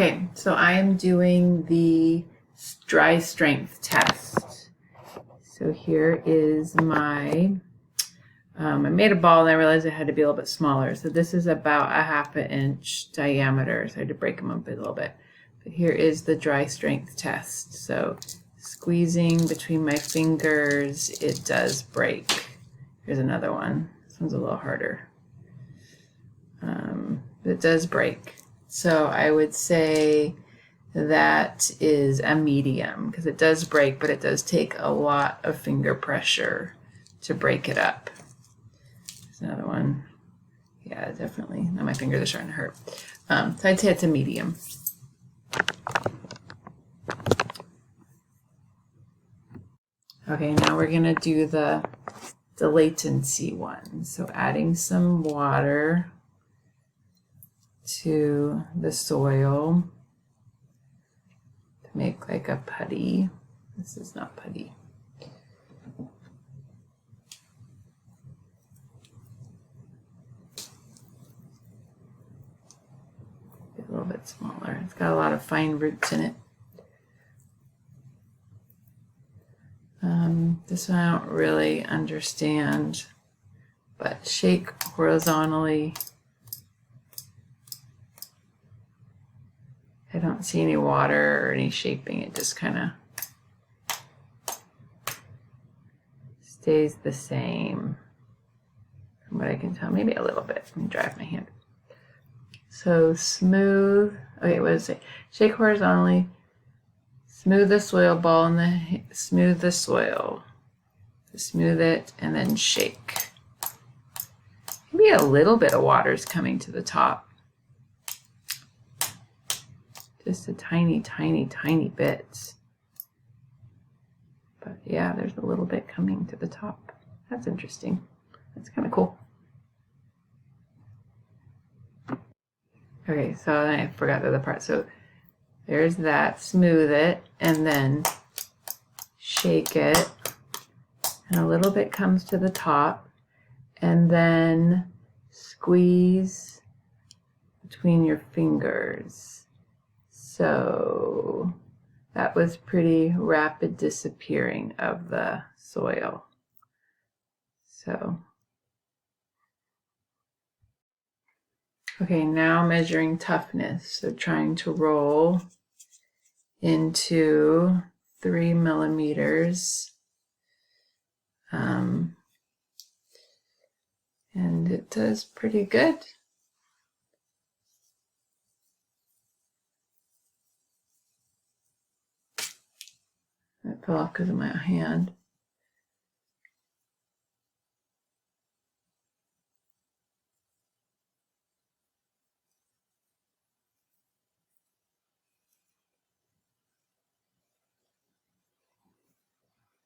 Okay, so I am doing the dry strength test. So here is my, I made a ball and I realized it had to be a little bit smaller. So this is about a 1/2 inch diameter. So I had to break them up a little bit. But here is the dry strength test. So squeezing between my fingers, it does break. Here's another one. This one's a little harder. It does break. So I would say that is a medium because it does break, but it does take a lot of finger pressure to break it up. There's another one. Yeah, definitely. Now my fingers are starting to hurt. So I'd say it's a medium. Okay, now we're going to do the latency one. So adding some water to the soil to make like a putty. This is not putty. A little bit smaller. It's got a lot of fine roots in it. This one I don't really understand, but shake horizontally. I don't see any water or any shaping. It just kind of stays the same from what I can tell. Maybe a little bit. Let me drive my hand. So smooth. Okay, what does it say? Shake horizontally. Smooth the soil ball and smooth the soil. Smooth it and then shake. Maybe a little bit of water is coming to the top. Just a tiny, tiny, tiny bit. But yeah, there's a little bit coming to the top. That's interesting. That's kind of cool. Okay, so I forgot the other part. So there's that. Smooth it and then shake it. And a little bit comes to the top. And then squeeze between your fingers. So that was pretty rapid disappearing of the soil. So, okay, now measuring toughness. So trying to roll into 3 millimeters. And it does pretty good. It fell off because of my hand.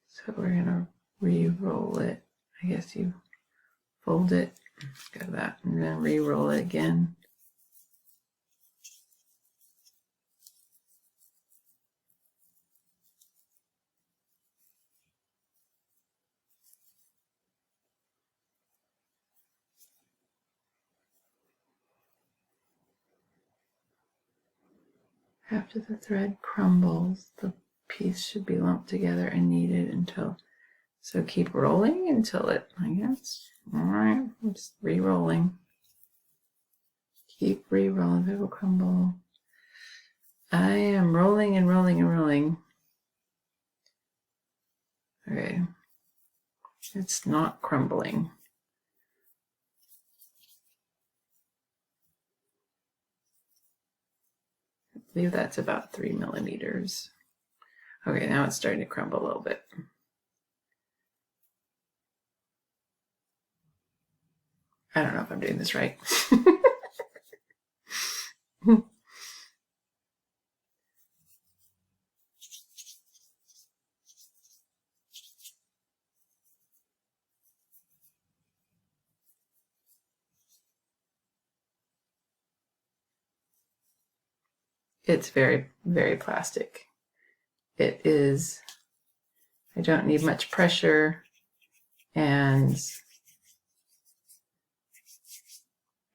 So we're going to re-roll it. I guess you fold it, go that, and then re-roll it again. After the thread crumbles, the piece should be lumped together and kneaded until, so keep rolling until it, I guess. All right, I'm just re-rolling. Keep re-rolling, it will crumble. I am rolling and rolling and rolling. Okay, it's not crumbling. I believe that's about 3 millimeters. Okay, now it's starting to crumble a little bit. I don't know if I'm doing this right. It's very, very plastic. It is, I don't need much pressure, and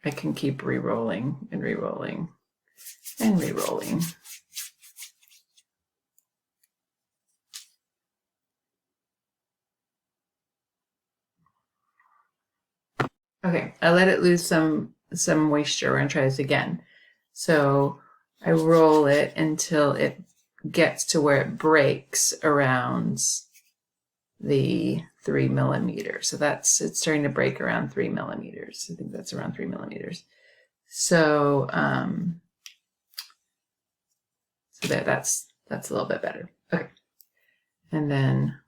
I can keep re-rolling and re-rolling. and re-rolling. Okay, I let it lose some moisture. We're gonna try this again. So I roll it until it gets to where it breaks around the 3 millimeters. So it's starting to break around 3 millimeters. I think that's around 3 millimeters. So so that's a little bit better. Okay, and then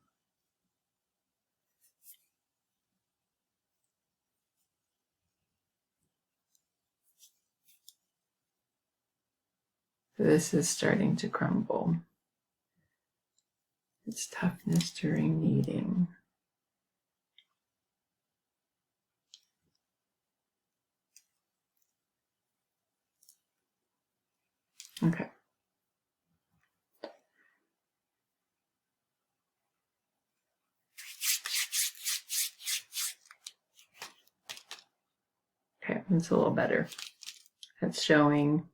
this is starting to crumble. Its toughness during kneading. Okay. Okay, it's a little better. It's showing